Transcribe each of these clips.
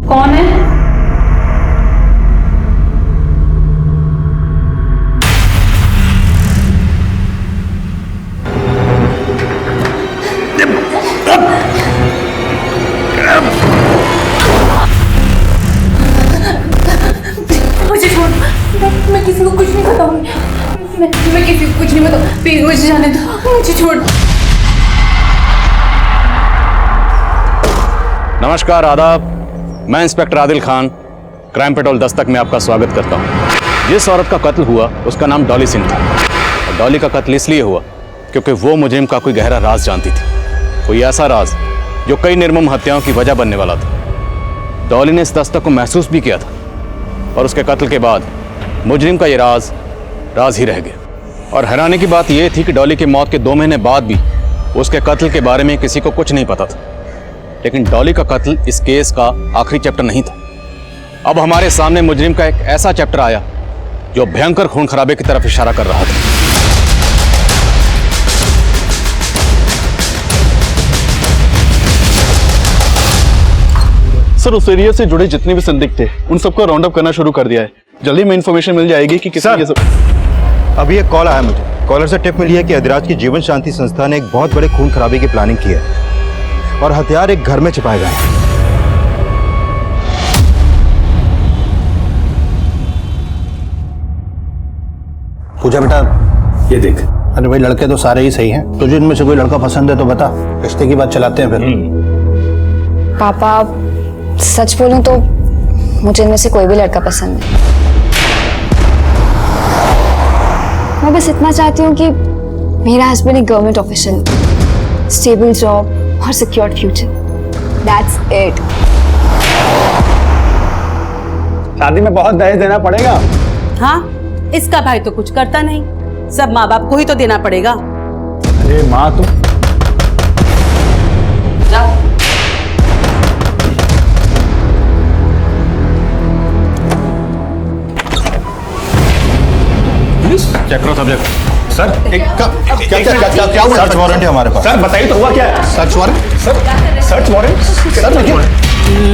कौन है? मुझे छोड़, मैं किसी को कुछ नहीं बताऊंगी। मैं किसी को कुछ नहीं बताऊँ, प्लीज मुझे जाने दो, मुझे छोड़। नमस्कार, आदाब। मैं inspector Adil Khan, crime petrol Dastak में आपका स्वागत करता हूँ। जिस औरत का कत्ल हुआ उसका नाम डॉली सिंह था, और डॉली का कत्ल इसलिए हुआ क्योंकि वो मुजरिम का कोई गहरा राज जानती थी, कोई ऐसा राज जो कई निर्मम हत्याओं की वजह बनने वाला था। डॉली ने इस दस्तक को महसूस भी किया था, और उसके कत्ल के बाद मुजरिम का ये राज ही रह गया। और हैरानी की बात यह थी कि डॉली की मौत के 2 महीने बाद भी उसके कत्ल के बारे में किसी को कुछ नहीं पता था। लेकिन डॉली का कत्ल इस केस का आखिरी चैप्टर नहीं था। अब हमारे सामने मुजरिम का एक ऐसा चैप्टर आया जो भयंकर खून खराबे की तरफ इशारा कर रहा था। सर, उस एरिया से जुड़े जितने भी संदिग्ध थे उन सबको राउंड अप करना शुरू कर दिया है। जल्दी में इंफॉर्मेशन मिल जाएगी कि किसने ये सब। अभी एक कॉल आया मुझे। कॉलर से टिप मिली है कि अधिराज की जीवन शांति संस्था ने एक बहुत बड़े खून खराबे की प्लानिंग की है और हथियार एक घर में छिपाए गए हैं। पूजा बेटा, ये देख। अरे भाई, लड़के तो सारे ही सही हैं। तुझे इनमें से कोई लड़का पसंद है तो बता, रिश्ते की बात चलाते हैं फिर। पापा, सच बोलूं तो मुझे इनमें से कोई भी लड़का पसंद नहीं। मैं बस इतना चाहती हूँ कि मेरा हस्बैंड एक गवर्नमेंट ऑफिशियल, स्टेबल जॉब और सिक्योर्ड फ्यूचर। That's it. शादी में बहुत दहेज देना पड़ेगा। हाँ, इसका भाई तो कुछ करता नहीं, सब माँ बाप को ही तो देना पड़ेगा। अरे माँ, तुम जाओ। चेक करो सब्जेक्ट। सर, क्या हुआ? सर्च वारंट है हमारे पास। सर बताइए तो हुआ क्या है? Search warrant? Search warrant? Sir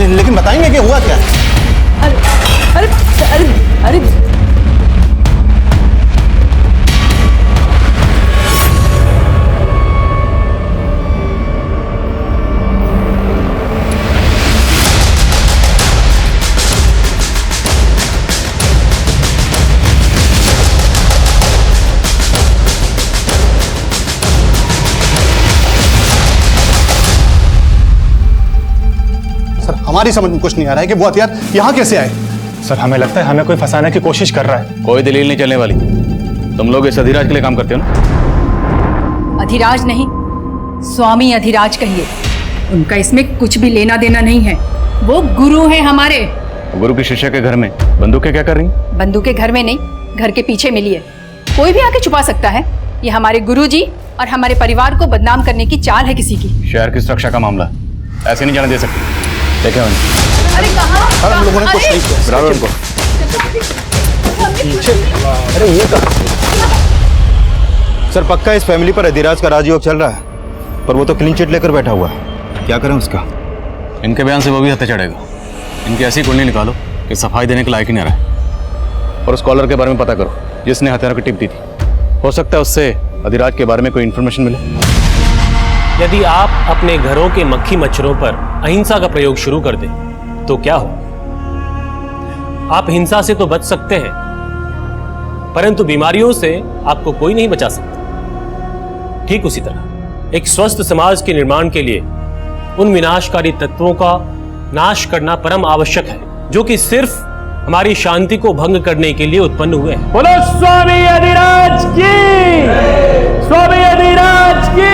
लेकिन बताएंगे कि हुआ क्या? अरे अरे अरे अरे हमारी समझ में कुछ नहीं आ रहा है कि वो हथियार यहाँ कैसे आए। सर, हमें लगता है हमें कोई फंसाने की कोशिश कर रहा है। कोई दलील नहीं चलने वाली। तुम लोग इस अधिराज के लिए काम करते हो ना? अधिराज नहीं, स्वामी अधिराज कहिए। उनका इसमें कुछ भी लेना देना नहीं है। वो गुरु हैं हमारे। गुरु की शिष्य के घर में बंदूकें क्या कर रही हैं? बंदूकें घर में नहीं, घर के पीछे मिली है। कोई भी आके छुपा सकता है। ये हमारे गुरुजी और हमारे परिवार को बदनाम करने की चाल है किसी की। शहर की सुरक्षा का मामला ऐसे नहीं जाने दे सकते। देखे मैंने। अरे कहाँ? हम लोगों ने कुछ नहीं किया। बुलाओ उनको। अरे ये कहा? सर, पक्का इस फैमिली पर अधिराज का राजयोग चल रहा है, पर वो तो क्लीन चिट लेकर बैठा हुआ है। क्या करें उसका? इनके बयान से वो भी हत्या चढ़ेगा। इनकी ऐसी कुंडली निकालो कि सफाई देने के लायक ही नहीं रहा। और उस कॉलर के बारे में पता करो जिसने हथियारों की टिप दी थी। हो सकता है उससे अधिराज के बारे में कोई इन्फॉर्मेशन मिले। यदि आप अपने घरों के मक्खी मच्छरों पर अहिंसा का प्रयोग शुरू कर दें तो क्या हो? आप हिंसा से तो बच सकते हैं, परंतु बीमारियों से आपको कोई नहीं बचा सकता। ठीक उसी तरह एक स्वस्थ समाज के निर्माण के लिए उन विनाशकारी तत्वों का नाश करना परम आवश्यक है जो कि सिर्फ हमारी शांति को भंग करने के लिए उत्पन्न हुए हैं। बोलो स्वामी अधिराज की! स्वामी अधिराज की!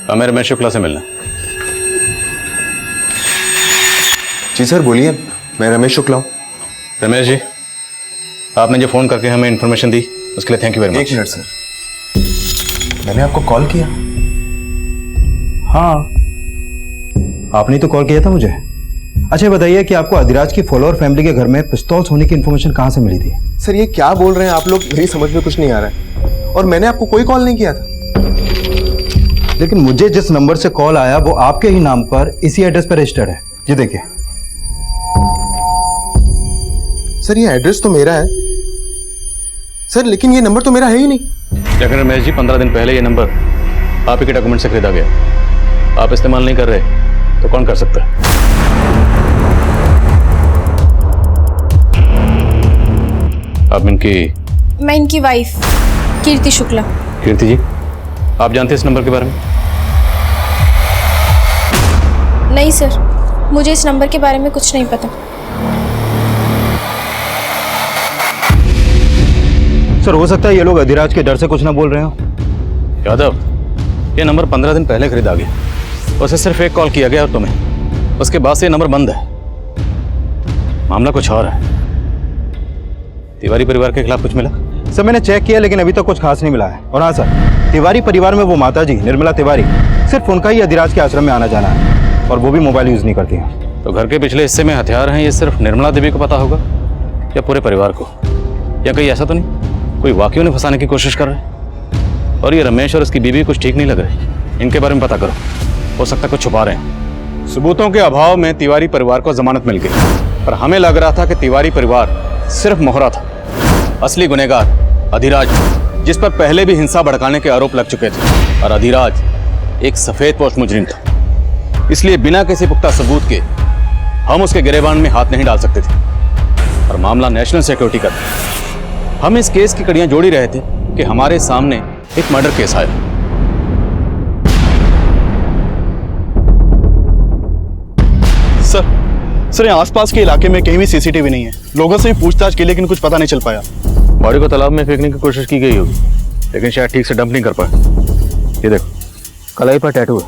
हमें रमेश शुक्ला से मिलना। जी सर बोलिए, मैं रमेश शुक्ला हूँ। रमेश जी, आपने जो फ़ोन करके हमें इन्फॉर्मेशन दी उसके लिए thank you very much. 1 minute sir, मैंने आपको कॉल किया? हाँ, आपने तो कॉल किया था मुझे। अच्छा बताइए कि आपको अधिराज की फॉलोअर फैमिली के घर में पिस्तौल्स होने की इन्फॉर्मेशन कहाँ से मिली थी? सर ये क्या बोल रहे हैं आप लोग, मेरी समझ में कुछ नहीं आ रहा है, और मैंने आपको कोई कॉल नहीं किया था। लेकिन मुझे जिस नंबर से कॉल आया वो आपके ही नाम पर इसी एड्रेस पर रजिस्टर्ड है। ये देखिए। सर ये एड्रेस तो मेरा है सर, लेकिन ये नंबर तो मेरा है ही नहीं। लेकिन रमेश जी, 15 दिन पहले ये नंबर आप ही के डॉक्यूमेंट से खरीदा गया। आप इस्तेमाल नहीं कर रहे तो कौन कर सकता है? आप मैं इनकी वाइफ कीर्ति शुक्ला। कीर्ति जी, आप जानते हैं इस नंबर के बारे में? नहीं सर, मुझे इस नंबर के बारे में कुछ नहीं पता। सर हो सकता है ये लोग अधिराज के डर से कुछ ना बोल रहे हो। यादव, ये नंबर 15 दिन पहले खरीदा गया। उसे सिर्फ एक कॉल किया गया और तुम्हें, उसके बाद से ये नंबर बंद है। मामला कुछ और है। तिवारी परिवार के खिलाफ कुछ मिला? सर मैंने चेक किया लेकिन अभी तक कुछ खास नहीं मिला है। और हाँ सर, तिवारी परिवार में वो माता जी निर्मला तिवारी, सिर्फ उनका ही अधिराज के आश्रम में आना जाना है, और वो भी मोबाइल यूज नहीं करती हैं। तो घर के पिछले हिस्से में हथियार हैं, ये सिर्फ निर्मला देवी को पता होगा या पूरे परिवार को? या कहीं ऐसा तो नहीं कोई वाकई उन्हें फंसाने की कोशिश कर रहा है? और ये रमेश और उसकी बीवी कुछ ठीक नहीं लग रहे, इनके बारे में पता करो। हो सकता है कुछ छुपा रहे हैं। सबूतों के अभाव में तिवारी परिवार को जमानत मिल गई, पर हमें लग रहा था कि तिवारी परिवार सिर्फ मोहरा था। असली गुनहगार अधिराज, जिस पर पहले भी हिंसा भड़काने के आरोप लग चुके थे, और अधिराज एक सफेद पोस्ट मुजरिम था। इसलिए बिना किसी पुख्ता सबूत के हम उसके गिरेबान में हाथ नहीं डाल सकते थे, और मामला नेशनल सिक्योरिटी का था। हम इस केस की कड़ियां जोड़ ही रहे थे कि हमारे सामने एक मर्डर केस आया। सर यहाँ आसपास के इलाके में कहीं भी सीसीटीवी नहीं है। लोगों से भी पूछताछ की लेकिन कुछ पता नहीं चल पाया। बॉडी को तालाब में फेंकने की कोशिश की गई होगी, लेकिन शायद ठीक से डंप नहीं कर पाए। ये देखो, कलाई पर टैटू है।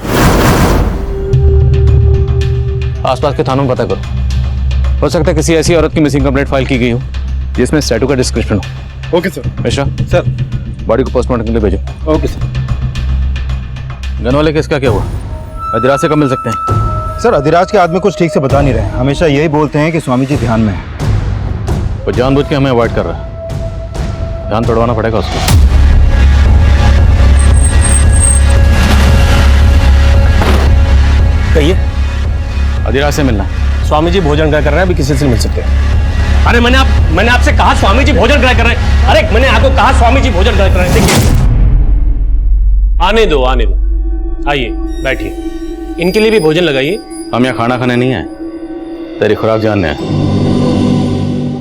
आसपास के थानों में पता करो। हो सकता है किसी ऐसी औरत की मिसिंग कंप्लेंट फाइल की गई हो जिसमें इस टैटू का डिस्क्रिप्शन हो। Okay sir. Mishra sir, body को पोस्टमार्टम के लिए भेजो। Okay sir. गन वाले केस का क्या हुआ? अधिराज से कब मिल सकते हैं? सर अधिराज के आदमी कुछ ठीक से बता नहीं रहे, हमेशा यही बोलते हैं कि स्वामी जी ध्यान में है। वो जानबूझ के हमें अवॉइड कर रहा है। ध्यान तोड़वाना पड़ेगा उसको। कहिए। अधिराज से मिलना। स्वामी जी भोजन ग्रह कर रहे हैं, अभी किसी से मिल सकते हैं। अरे मैंने आपसे कहा स्वामी जी भोजन ग्रह कर रहे हैं। अरे मैंने आपको कहा स्वामी जी भोजन ग्रह कर रहे हैं। देखिए, आने दो। आइए बैठिए, इनके लिए भी भोजन लगाइए। हम यहाँ खाना खाने नहीं आए, तेरी खुराक जानने आए।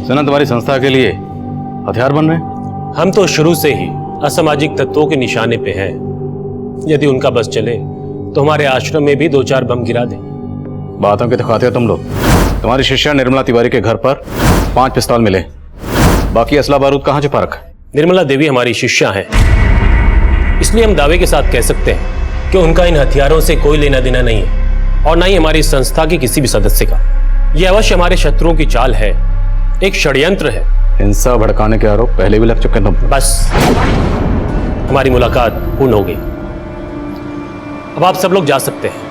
सुना तुम्हारी संस्था के लिए हथियार बन रहे हैं? हम तो शुरू से ही असामाजिक तत्वों के निशाने पे हैं। यदि उनका बस चले तो हमारे आश्रम में भी 2-4 बम गिरा दें। बातों के दिखाते हो तुम लोग। तुम्हारी शिष्या निर्मला तिवारी के घर पर 5 पिस्तौल मिले, बाकी असला बारूद कहाँ छुपा रखा? निर्मला देवी हमारी शिष्या हैं, इसलिए हम दावे के साथ कह सकते हैं कि उनका इन हथियारों से कोई लेना देना नहीं है, और ना ही हमारी संस्था की किसी भी सदस्य का। यह अवश्य हमारे शत्रुओं की चाल है, एक षड्यंत्र है। हिंसा भड़काने के आरोप पहले भी लग चुके हैं तुम। बस, हमारी मुलाकात पूर्ण हो गई। अब आप सब लोग जा सकते हैं।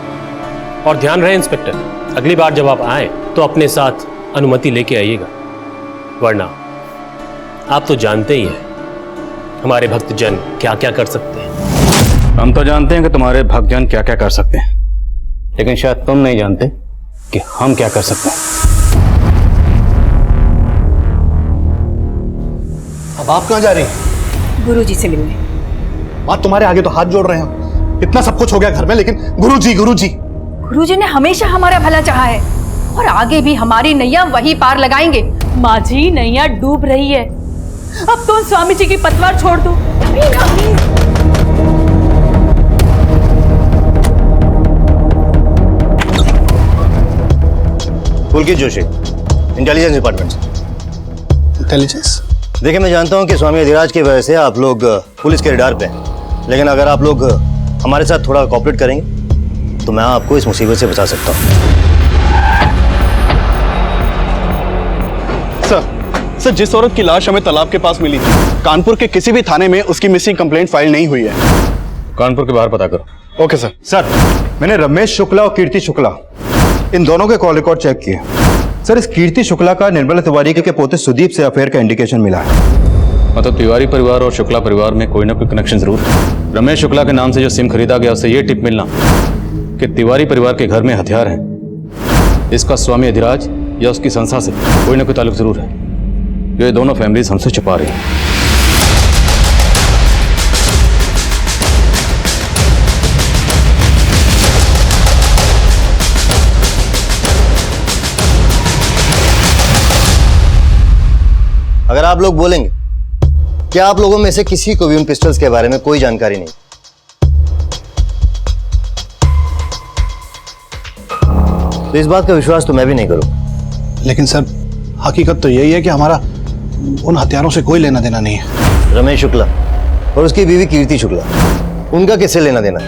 और ध्यान रहे इंस्पेक्टर, अगली बार जब आप आए तो अपने साथ अनुमति लेके आइएगा, वरना आप तो जानते ही हैं हमारे भक्तजन क्या क्या कर सकते हैं। हम तो जानते हैं कि तुम्हारे भक्तजन क्या क्या कर सकते हैं, लेकिन शायद तुम नहीं जानते कि हम क्या कर सकते हैं। अब आप कहाँ जा रही हैं? गुरुजी से मिलने। बात तुम्हारे आगे तो हाथ जोड़ रहे हैं। इतना सब कुछ हो गया घर में, लेकिन गुरुजी ने हमेशा हमारा भला चाहा है, और आगे भी हमारी नैया वही पार लगाएंगे। माँ जी, नैया डूब रही है, अब तो स्वामी जी की पतवार छोड़ दो। पुलकित जोशी, इंटेलिजेंस डिपार्टमेंट से। इंटेलिजेंस? देखिए, मैं जानता हूं कि स्वामी अधिराज की वजह से आप लोग पुलिस के रडार पे हैं, लेकिन अगर आप लोग हमारे साथ थोड़ा कोऑपरेट करेंगे तो मैं आपको इस मुसीबत से बचा सकता हूँ। सर जिस औरत की लाश हमें तालाब के पास मिली थी, कानपुर के किसी भी थाने में उसकी मिसिंग कंप्लेंट फाइल नहीं हुई है। कानपुर के बाहर पता करो। Okay sir. सर मैंने रमेश शुक्ला और कीर्ति शुक्ला इन दोनों के कॉल रिकॉर्ड चेक किए। सर इस कीर्ति शुक्ला का निर्मला तिवारी के पोते सुदीप से अफेयर का इंडिकेशन मिला है। मतलब तिवारी परिवार और शुक्ला परिवार में कोई ना कोई कनेक्शन जरूर है। रमेश शुक्ला के नाम से जो सिम खरीदा गया उससे ये टिप मिलना कि तिवारी परिवार के घर में हथियार हैं। इसका स्वामी अधिराज या उसकी संस्था से कोई ना कोई ताल्लुक जरूर है, जो ये दोनों फैमिलीज हमसे छुपा रही हैं। अगर आप लोग बोलेंगे क्या आप लोगों में से किसी को भी उन पिस्टल्स के बारे में कोई जानकारी नहीं, तो इस बात का विश्वास तो मैं भी नहीं करूं। लेकिन सर हकीकत तो यही है कि हमारा उन हथियारों से कोई लेना देना नहीं है। रमेश शुक्ला और उसकी बीवी कीर्ति शुक्ला, उनका किससे लेना देना?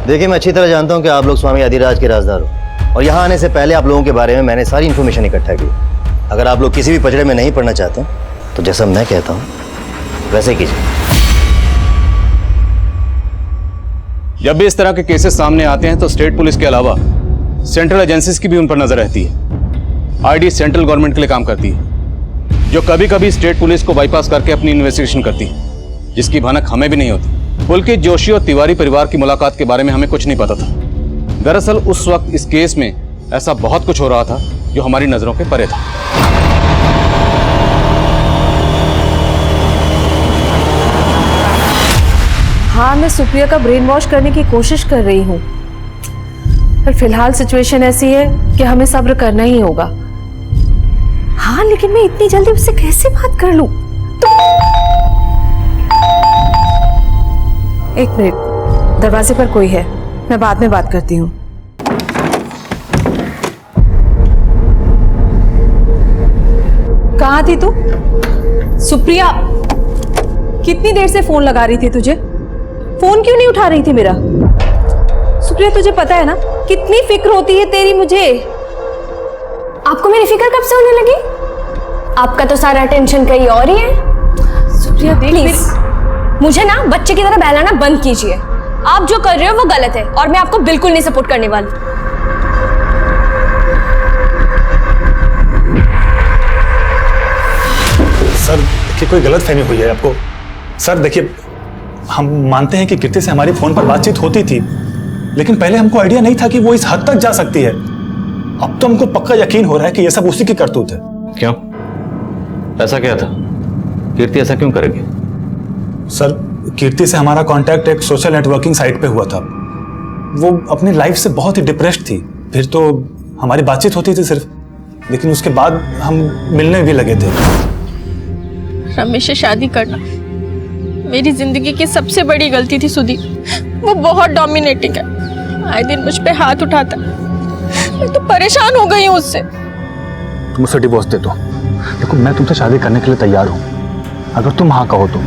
देखिए मैं अच्छी तरह जानता हूं कि आप लोग स्वामी अधिराज के राजदार हो और यहां आने से पहले आप लोगों के बारे में मैंने सारी इंफॉर्मेशन इकट्ठा की। अगर आप लोग किसी भी पचड़े में नहीं पड़ना चाहते तो जैसा मैं कहता हूं वैसे कीजिए। जब भी इस तरह के केसेस सामने आते हैं तो स्टेट पुलिस के अलावा सेंट्रल एजेंसीज की भी उन पर नजर रहती है। आईडी सेंट्रल गवर्नमेंट के लिए काम करती है, जो कभी कभी स्टेट पुलिस को बाईपास करके अपनी इन्वेस्टिगेशन करती है, जिसकी भनक हमें भी नहीं होती। पुलकित जोशी और तिवारी परिवार की मुलाकात के बारे में हमें कुछ नहीं पता था। दरअसल उस वक्त इस केस में ऐसा बहुत कुछ हो रहा था जो हमारी नजरों के परे था। हाँ मैं सुप्रिया का ब्रेन वॉश करने की कोशिश कर रही हूँ, पर फिलहाल सिचुएशन ऐसी है कि हमें सब्र करना ही होगा। हाँ लेकिन मैं इतनी जल्दी उससे कैसे बात कर लूं? एक मिनट, दरवाजे पर कोई है, मैं बाद में बात करती हूँ। कहाँ थी तू? सुप्रिया, कितनी देर से फोन लगा रही थी तुझे? फोन क्यों नहीं उठा रही थी मेरा? सुप्रिया तुझे पता है ना कितनी फिक्र होती है तेरी मुझे। आपको मेरी फिक्र कब से होने लगी? आपका तो सारा टेंशन कहीं और ही है। सुप्रिया देख प्लीज मुझे ना बच्चे की तरह बहलाना बंद कीजिए। आप जो कर रहे हो वो गलत है और मैं आपको बिल्कुल नहीं सपोर्ट करने वाली। सर देखिए कोई गलत फहमी हुई है आपको। सर देखिए हम मानते हैं कि कीर्ति से हमारी फोन पर बातचीत होती थी, लेकिन पहले हमको आइडिया नहीं था कि वो इस हद तक जा सकती है। अब तो हमको पक्का यकीन हो रहा है कि ये सब उसी की करतूत है। क्यों? ऐसा क्या था? कीर्ति ऐसा क्यों करेगी? सर कीर्ति से हमारा कांटेक्ट एक सोशल नेटवर्किंग साइट पे हुआ था। वो अपनी लाइफ से बहुत ही डिप्रेस्ड थी। फिर तो हमारी बातचीत होती थी सिर्फ, लेकिन उसके बाद हम मिलने भी लगे थे। रमेश से शादी करना मेरी जिंदगी की सबसे बड़ी गलती थी सुदीप। वो बहुत डोमिनेटिंग है, आए दिन मुझ पे हाथ उठाता। मैं तो परेशान हो गई हूँ उससे। तुम उसे डिवोर्स दे दो। देखो मैं तुमसे शादी करने के लिए तैयार हूँ, अगर तुम हाँ कहो तो।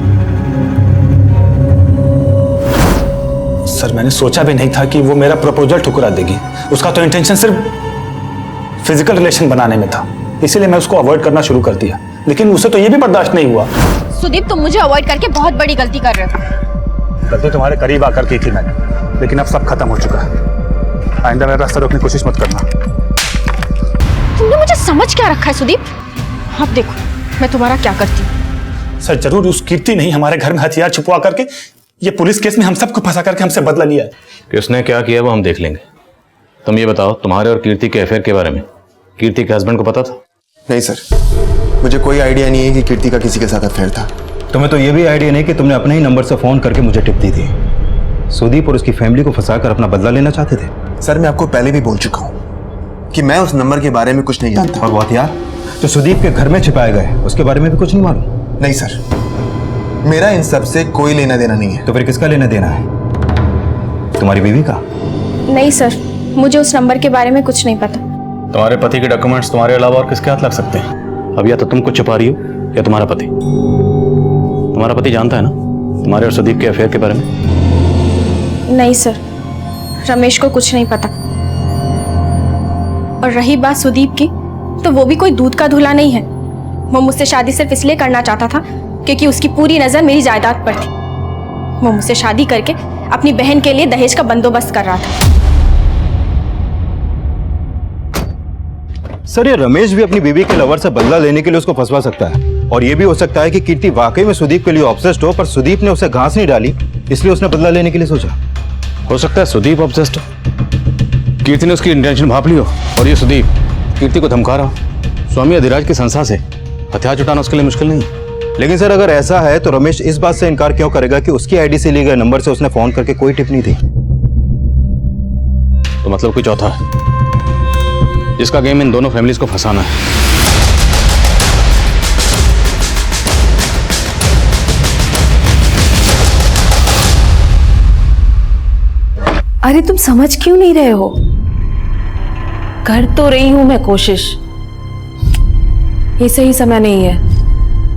सर मैंने सोचा भी नहीं था कि वो मेरा प्रपोजल ठुकरा देगी। उसका तो इंटेंशन सिर्फ फिजिकल रिलेशन बनाने में था, इसीलिए मैं उसको अवॉइड करना शुरू कर दिया। लेकिन उसे तो ये भी बर्दाश्त नहीं हुआ। सुदीप तुम मुझे अवॉइड करके बहुत बड़ी गलती कर रहे हो। गलती तुम्हारे करीब आकर की थी मैंने, लेकिन अब सब खत्म हो चुका है। आइंदा मेरा रास्ता रोकने की कोशिश मत करना। तुमने मुझे समझ क्या रखा है सुदीप? अब देखो मैं तुम्हारा क्या करती हूँ। सर जरूर उस कीर्ति नहीं हमारे घर में हथियार छुपवा करके ये पुलिस केस में हम सबको फंसा करके हमसे बदला लिया है। किसने क्या किया वो हम देख लेंगे। तुम ये बताओ, तुम्हारे और कीर्ति के अफेयर के बारे में कीर्ति के हस्बैंड को पता था? नहीं सर, मुझे कोई आइडिया नहीं है कि कीर्ति का किसी के साथ अफेयर था। तुम्हें तो ये भी आइडिया नहीं कि तुमने अपने ही नंबर से फोन करके मुझे टिप दी थी। सुदीप और उसकी फैमिली को फंसाकर अपना बदला लेना चाहते थे। सर मैं आपको पहले भी बोल चुका हूँ कि मैं उस नंबर के बारे में कुछ नहीं जानता। और वो हथियार जो सुदीप के घर में छिपाए गए उसके बारे में भी कुछ नहीं मालूम? नहीं सर, मेरा इन सब से कोई लेना देना नहीं है। तो फिर किसका लेना देना है? तुम्हारी बीवी का? नहीं सर, मुझे उस नंबर के बारे में कुछ नहीं पता। तुम्हारे पति के डॉक्यूमेंट्स तुम्हारे अलावा और किसके हाथ लग सकते हैं? अब या तो तुम कुछ छुपा रही हो या तुम्हारा पति। तुम्हारा पति जानता है ना तुम्हारे और सुदीप के अफेयर के बारे में? नहीं सर, रमेश को कुछ नहीं पता। और रही बात सुदीप की, तो वो भी कोई दूध का धुला नहीं है। वो मुझसे शादी सिर्फ इसलिए करना चाहता था क्योंकि उसकी पूरी नजर मेरी जायदाद पर थी। वो मुझसे शादी करके अपनी बहन के लिए दहेज का बंदोबस्त कर रहा था। सर, ये रमेश भी अपनी बीवी के लवर से बदला लेने के लिए उसको फंसवा सकता है। और ये भी हो सकता है कि कीर्ति वाकई में सुदीप के लिए ऑब्सेस्ड हो, पर सुदीप ने उसे घास नहीं डाली, इसलिए उसने बदला लेने के लिए सोचा। हो सकता है सुदीप ऑब्सेस्ड हो, कीर्ति ने उसकी इंटेंशन भाप ली हो, और ये सुदीप कीर्ति को धमका रहा हो। स्वामी अधिराज की संस्था से हथियार जुटाना उसके लिए मुश्किल नहीं है। लेकिन सर, अगर ऐसा है तो रमेश इस बात से इनकार क्यों करेगा कि उसकी आईडी से लिए गए नंबर से उसने फोन करके कोई टिप नहीं दी? तो मतलब कोई चौथा है जिसका गेम इन दोनों फैमिलीज को फंसाना है। अरे तुम समझ क्यों नहीं रहे हो? कर तो रही हूं मैं कोशिश। ये सही समय नहीं है,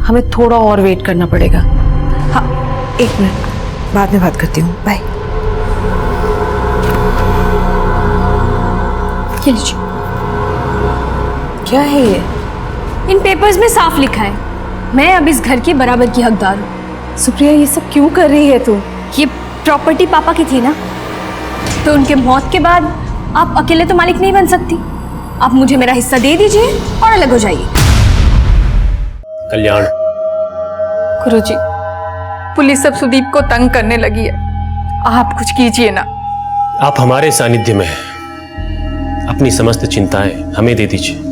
हमें थोड़ा और वेट करना पड़ेगा। हाँ, 1 मिनट, बाद में बात करती हूँ। बाय। ये लीजिए। क्या है ये? इन पेपर्स में साफ लिखा है मैं अब इस घर की बराबर की हकदार हूँ। सुप्रिया, ये सब क्यों कर रही है तू? ये प्रॉपर्टी पापा की थी ना, तो उनके मौत के बाद आप अकेले तो मालिक नहीं बन सकती। आप मुझे मेरा हिस्सा दे दीजिए और अलग हो जाइए। कल्याण, गुरुजी, पुलिस अब सुदीप को तंग करने लगी है, आप कुछ कीजिए ना। आप हमारे सानिध्य में हैं। अपनी समस्त चिंताएं हमें दे दीजिए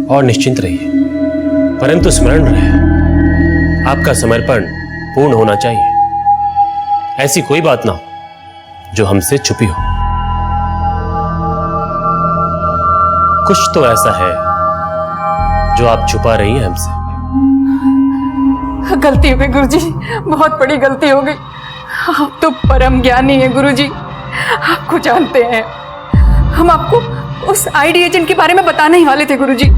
और निश्चिंत रहिए। परंतु स्मरण रहे, आपका समर्पण पूर्ण होना चाहिए। ऐसी कोई बात ना हो जो हमसे छुपी हो। कुछ तो ऐसा है जो आप छुपा रही हैं हमसे। गलती हो गई गुरुजी, बहुत बड़ी गलती हो गई। आप तो परम ज्ञानी हैं गुरुजी, आपको जानते हैं। हम आपको उस आईडी एजेंट के बारे में बताने ही वाले थे गुरुजी।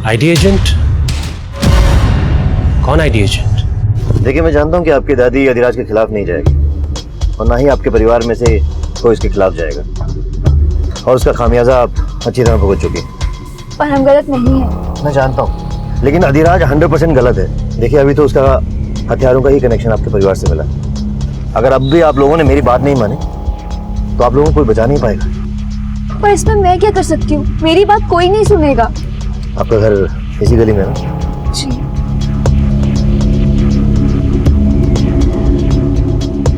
ID agent? कौन आईडी एजेंट? देखिए, मैं जानता हूं कि आपकी दादी अधिराज के खिलाफ नहीं जाएगी और ना ही आपके परिवार में से कोई इसके खिलाफ जाएगा, और उसका खामियाजा आप अच्छी तरह भुगत चुकी हैं। पर हम गलत नहीं है। मैं जानता हूँ, लेकिन अधिराज 100% गलत है। देखिए, अभी तो उसका हथियारों का ही कनेक्शन आपके परिवार से मिला। अगर अब भी आप लोगों ने मेरी बात नहीं मानी तो आप लोगों को कोई बचा नहीं पाएगा। पर इसमें मैं क्या कर सकती हूँ? मेरी बात कोई नहीं सुनेगा। आपका घर इसी गली में है ना? जी।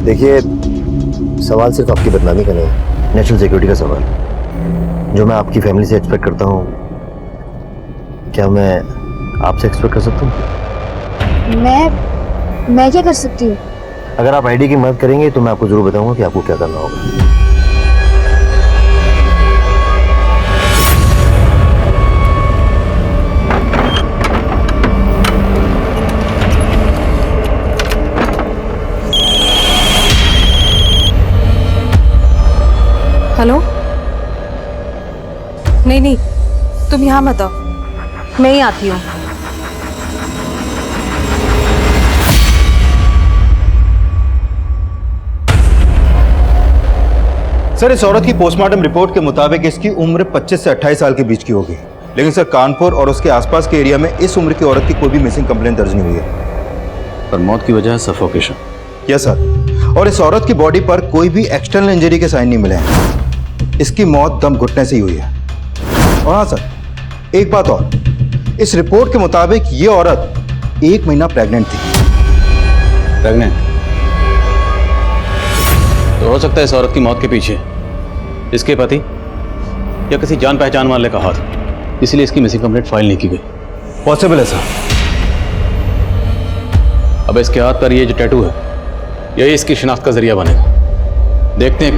देखिए, सवाल सिर्फ आपकी बदनामी का नहीं है, नेशनल सिक्योरिटी का सवाल, जो मैं आपकी फैमिली से एक्सपेक्ट करता हूँ। क्या मैं आपसे एक्सपेक्ट कर सकता हूँ? मैं क्या कर सकती हूँ? अगर आप आईडी की मदद करेंगे तो मैं आपको जरूर बताऊंगा कि आपको क्या करना होगा। हेलो? नहीं, तुम यहाँ मत आओ, मैं ही आती हूँ। सर, इस औरत की पोस्टमार्टम रिपोर्ट के मुताबिक इसकी उम्र 25 से 28 साल के बीच की होगी। लेकिन सर, कानपुर और उसके आसपास के एरिया में इस उम्र की औरत की कोई भी मिसिंग कंप्लेंट दर्ज नहीं हुई है। पर मौत की वजह है सफोकेशन। यस सर, और इस औरत की बॉडी पर कोई भी एक्सटर्नल इंजरी के साइन नहीं मिले हैं। इसकी मौत दम घुटने से ही हुई है। और हाँ सर, एक बात और, इस रिपोर्ट के मुताबिक ये औरत 1 महीना प्रेग्नेंट थी। प्रेग्नेंट? तो हो सकता है इस औरत की मौत के पीछे इसके पति या किसी जान पहचान वाले का हाथ, इसलिए इसकी मिसिंग कंप्लेंट फाइल नहीं की गई। पॉसिबल है सर। अब इसके हाथ पर ये जो टैटू है, यही इसकी शिनाख्त का जरिया बनेगा। देखते हैं।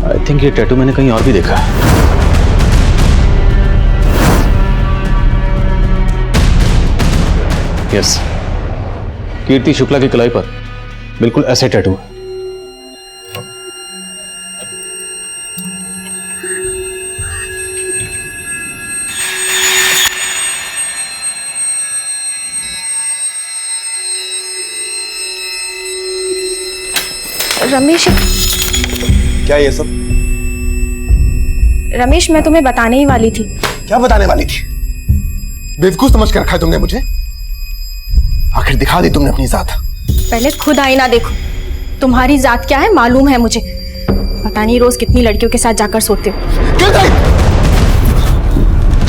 आई थिंक ये टैटू मैंने कहीं और भी देखा है। यस, कीर्ति शुक्ला की कलाई पर बिल्कुल ऐसे टैटू है। रमेश क्या ये सब? रमेश, मैं तुम्हें बताने ही वाली थी। क्या बताने वाली थी? बेवकूफ समझ कर रखा है तुमने मुझे? आखिर दिखा दी तुमने अपनी जात। पहले खुद आईना देखो, तुम्हारी जात क्या है मालूम है मुझे। पता नहीं रोज कितनी लड़कियों के साथ जाकर सोते हो।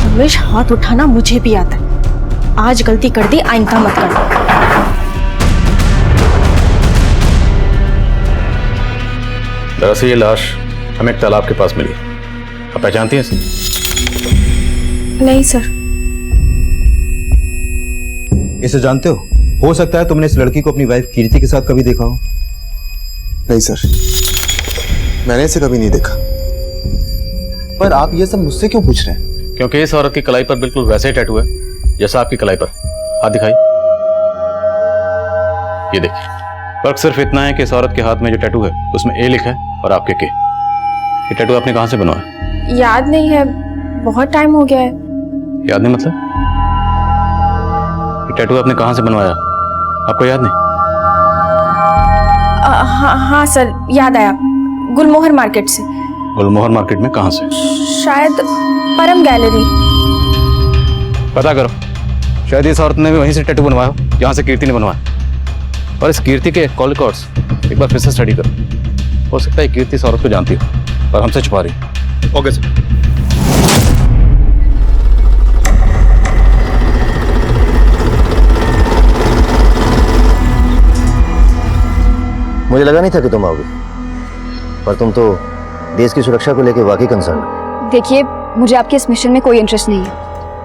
रमेश, हाथ उठाना मुझे भी आता है। आज गलती कर दी, आइंदा मत करना। दरअसल ये लाश हमें एक तालाब के पास मिली। आप पहचानती हैं इसे? नहीं सर। इसे जानते हो सकता है तुमने इस लड़की को अपनी वाइफ कीर्ति के साथ कभी देखा हो। नहीं सर, मैंने इसे कभी नहीं देखा। पर आप ये सब मुझसे क्यों पूछ रहे हैं? क्योंकि इस औरत की कलाई पर बिल्कुल वैसे ही टैटू है जैसा आपकी कलाई पर। हाथ दिखाई। ये देखिए, फर्क सिर्फ इतना है कि इस औरत के हाथ में जो टैटू है उसमें ए लिखा है और आपके के। ये टैटू आपने कहां से बनवाया? याद नहीं है, बहुत टाइम हो गया है। याद नहीं मतलब? ये टैटू आपने कहां से बनवाया, आपको याद नहीं? हाँ सर, याद आया। गुलमोहर मार्केट से। गुलमोहर मार्केट में कहां से? शायद परम गैलरी। पता करो, शायद इस औरत ने भी वहीं से टैटू बनवाया हो जहां से कीर्ति ने बनवाया। और इस कीर्ति के कॉल रिकॉर्ड्स एक बार फिर से स्टडी करो। हो सकता है कीर्ति इस औरत को जानती हो पर हमसे छुपा रही। Okay sir. मुझे लगा नहीं था कि तुम आओगे, पर तुम तो देश की सुरक्षा को लेकर वाकई कंसर्न हो। देखिए, मुझे आपके इस मिशन में कोई इंटरेस्ट नहीं है।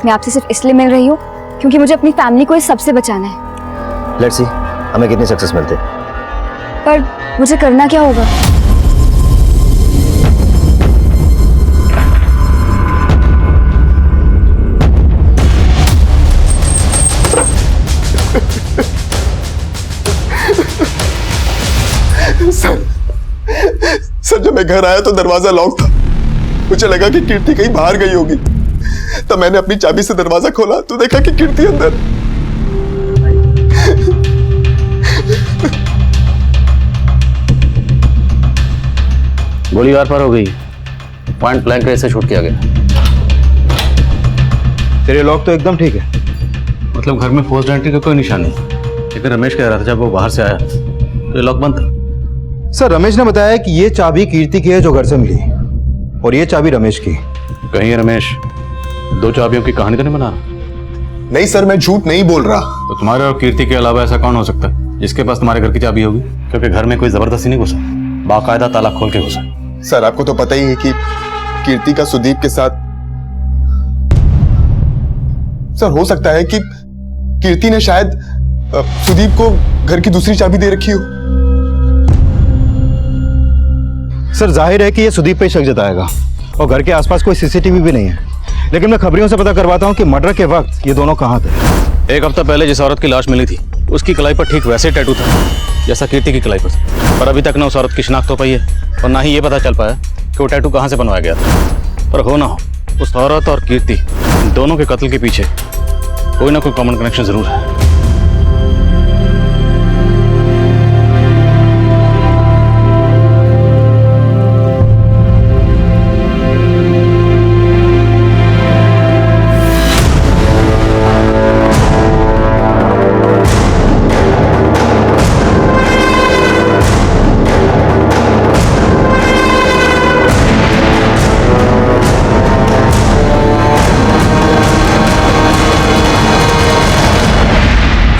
मैं आपसे सिर्फ इसलिए मिल रही हूँ क्योंकि मुझे अपनी फैमिली को इस सबसे बचाना है। लेट्स सी हमें कितनी सक्सेस मिलते। पर मुझे करना क्या होगा? सर, जब मैं घर आया तो दरवाजा लॉक था। मुझे लगा कि कीर्ति कहीं बाहर गई होगी। तब मैंने अपनी चाबी से दरवाजा खोला तो देखा कि कीर्ति अंदर। गोली आर पार हो गई। पॉइंट ब्लैंक रेंज से शूट किया गया। तेरे लॉक तो एकदम ठीक है। मतलब घर में फोर्स्ड एंट्री का कोई निशान नहीं, लेकिन रमेश कह रहा था जब वो बाहर से आया तो ये लॉक बंद था। सर, रमेश ने बताया कि ये चाबी कीर्ति की है जो घर से मिली, और ये चाबी रमेश की। कहीं रमेश दो चाबियों की कहानी तो नहीं बना रहा? नहीं सर, मैं झूठ नहीं बोल रहा। तो तुम्हारे और कीर्ति के अलावा ऐसा कौन हो सकता है जिसके पास तुम्हारे घर की चाबी होगी? क्योंकि घर में कोई जबरदस्ती नहीं घुसा, बाकायदा ताला खोल के घुसा। सर, आपको तो पता ही है कि कीर्ति का सुदीप के साथ। सर, हो सकता है कि कीर्ति ने शायद सुदीप को घर की दूसरी चाबी दे रखी हो। सर, जाहिर है कि ये सुदीप पे शक जताएगा, और घर के आसपास कोई सीसीटीवी भी नहीं है। लेकिन मैं खबरियों से पता करवाता हूँ कि मर्डर के वक्त ये दोनों कहाँ थे। एक हफ्ता पहले जिस औरत की लाश मिली थी उसकी कलाई पर ठीक वैसे टैटू था जैसा कीर्ति की कलाई पर था। पर अभी तक ना उस औरत की शिनाख्त हो पाई है और ना ही ये पता चल पाया कि वो टैटू कहाँ से बनवाया गया था। पर हो ना हो, उस औरत और कीर्ति दोनों के कत्ल के पीछे कोई ना कोई कॉमन कनेक्शन जरूर है।